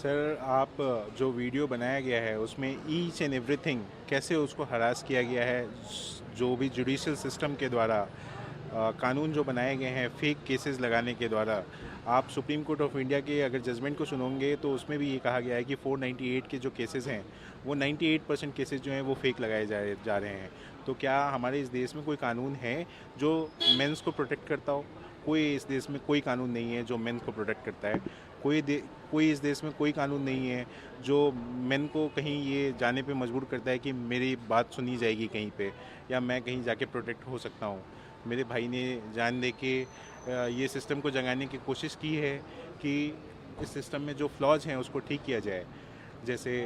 Sir, आप जो video बनाया गया है उसमें ईच एंड एवरीथिंग कैसे उसको हरास किया गया है, जो भी जुडिशियल सिस्टम के द्वारा कानून जो बनाए गए हैं फेक केसेस लगाने के द्वारा। आप सुप्रीम कोर्ट ऑफ इंडिया के अगर जजमेंट को सुनोगे तो उसमें भी ये कहा गया है कि 498 के जो केसेस हैं वो 98% केसेस जो हैं वो फेक लगाए जा रहे हैं। तो क्या हमारे इस देश में कोई कानून है जो मेंस को प्रोटेक्ट करता हो? कोई इस देश में कोई कानून नहीं है जो मेन को प्रोटेक्ट करता है। कोई इस देश में कोई कानून नहीं है जो मेन को कहीं ये जाने पे मजबूर करता है कि मेरी बात सुनी जाएगी कहीं पे, या मैं कहीं जाके प्रोटेक्ट हो सकता हूँ। मेरे भाई ने जान दे के ये सिस्टम को जगाने की कोशिश की है कि इस सिस्टम में जो फ्लॉज हैं उसको ठीक किया जाए। जैसे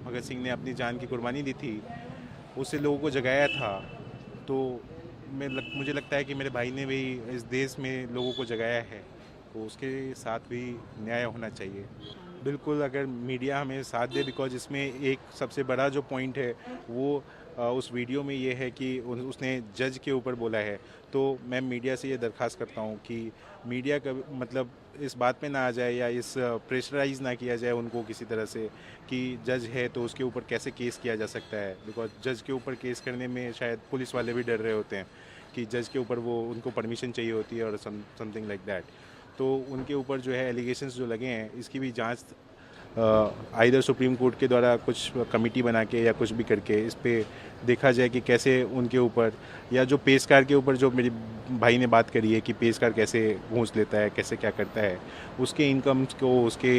भगत सिंह ने अपनी जान की कुर्बानी दी थी, उससे लोगों को जगाया था। तो मुझे लगता है कि मेरे भाई ने भी इस देश में लोगों को जगाया है, तो उसके साथ भी न्याय होना चाहिए। बिल्कुल, अगर मीडिया हमें साथ दे, बिकॉज इसमें एक सबसे बड़ा जो पॉइंट है वो उस वीडियो में ये है कि उसने जज के ऊपर बोला है। तो मैं मीडिया से ये दरख्वास्त करता हूँ कि मीडिया का मतलब इस बात पे ना आ जाए या इस प्रेशराइज ना किया जाए उनको किसी तरह से कि जज है तो उसके ऊपर कैसे केस किया जा सकता है। बिकॉज जज के ऊपर केस करने में शायद पुलिस वाले भी डर रहे होते हैं कि जज के ऊपर वो उनको परमिशन चाहिए होती है और समथिंग लाइक दैट। तो उनके ऊपर जो है एलिगेशंस जो लगे हैं इसकी भी जांच आइदर सुप्रीम कोर्ट के द्वारा कुछ कमेटी बना के या कुछ भी करके इस पे देखा जाए कि कैसे उनके ऊपर, या जो पेशकार के ऊपर जो मेरे भाई ने बात करी है कि पेशकार कैसे घूस लेता है, कैसे क्या करता है, उसके इनकम को उसके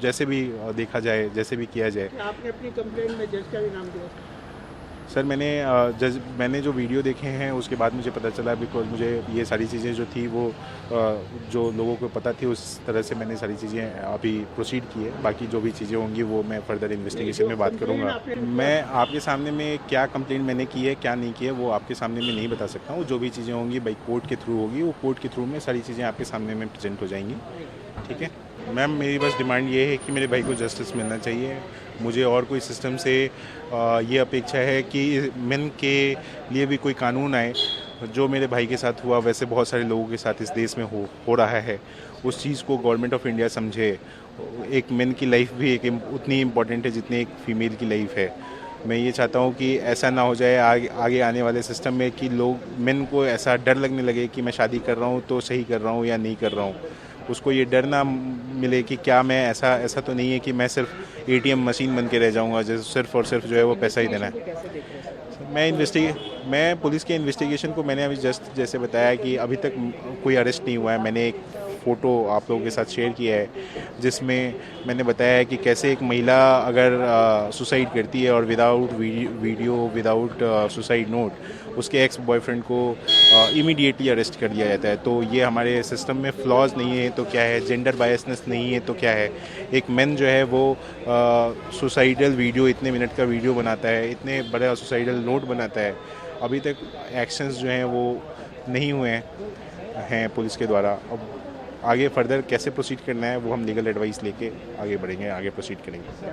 जैसे भी देखा जाए, जैसे भी किया जाए। आपने अपनी कंप्लेंट में जज का भी नाम दिया? सर, मैंने जो वीडियो देखे हैं उसके बाद मुझे पता चला, बिकॉज मुझे ये सारी चीज़ें जो थी वो जो लोगों को पता थी उस तरह से मैंने सारी चीज़ें अभी प्रोसीड की है। बाकी जो भी चीज़ें होंगी वो मैं फर्दर इन्वेस्टिगेशन में बात करूंगा। मैं आपके सामने में क्या कंप्लेंट मैंने की है क्या नहीं की है वो आपके सामने में नहीं बता सकता हूँ। जो भी चीज़ें होंगी भाई कोर्ट के थ्रू होगी, वो कोर्ट के थ्रू में सारी चीज़ें आपके सामने में प्रेजेंट हो जाएंगी। ठीक है मैम, मेरी बस डिमांड ये है कि मेरे भाई को जस्टिस मिलना चाहिए। मुझे और कोई सिस्टम से ये अपेक्षा है कि मेन के लिए भी कोई कानून आए। जो मेरे भाई के साथ हुआ वैसे बहुत सारे लोगों के साथ इस देश में हो रहा है, उस चीज़ को गवर्नमेंट ऑफ इंडिया समझे। एक मेन की लाइफ भी एक उतनी इम्पोर्टेंट है जितनी एक फीमेल की लाइफ है। मैं ये चाहता हूँ कि ऐसा ना हो जाए आगे आने वाले सिस्टम में कि लोग मेन को ऐसा डर लगने लगे कि मैं शादी कर रहा हूँ तो सही कर रहा हूँ या नहीं कर रहा हूँ। उसको ये डर ना मिले कि क्या मैं ऐसा तो नहीं है कि मैं सिर्फ एटीएम मशीन बन के रह जाऊंगा, जो सिर्फ और सिर्फ जो है वो पैसा ही देना है। मैं पुलिस के इन्वेस्टिगेशन को मैंने अभी जस्ट जैसे बताया कि अभी तक कोई अरेस्ट नहीं हुआ है। मैंने एक फ़ोटो आप लोगों के साथ शेयर किया है जिसमें मैंने बताया है कि कैसे एक महिला अगर सुसाइड करती है और without video, without suicide note, उसके एक्स बॉयफ्रेंड को इमीडिएटली अरेस्ट कर दिया जाता है। तो ये हमारे सिस्टम में फ्लॉज नहीं है तो क्या है, जेंडर बायसनेस नहीं है तो क्या है। एक मैन जो है वो सुसाइडल वीडियो, इतने मिनट का वीडियो बनाता है, इतने बड़ा सुसाइडल नोट बनाता है, अभी तक एक्शंस जो हैं वो नहीं हुए हैं पुलिस के द्वारा। अब आगे फर्दर कैसे प्रोसीड करना है वो हम लीगल एडवाइस लेके आगे बढ़ेंगे, आगे प्रोसीड करेंगे।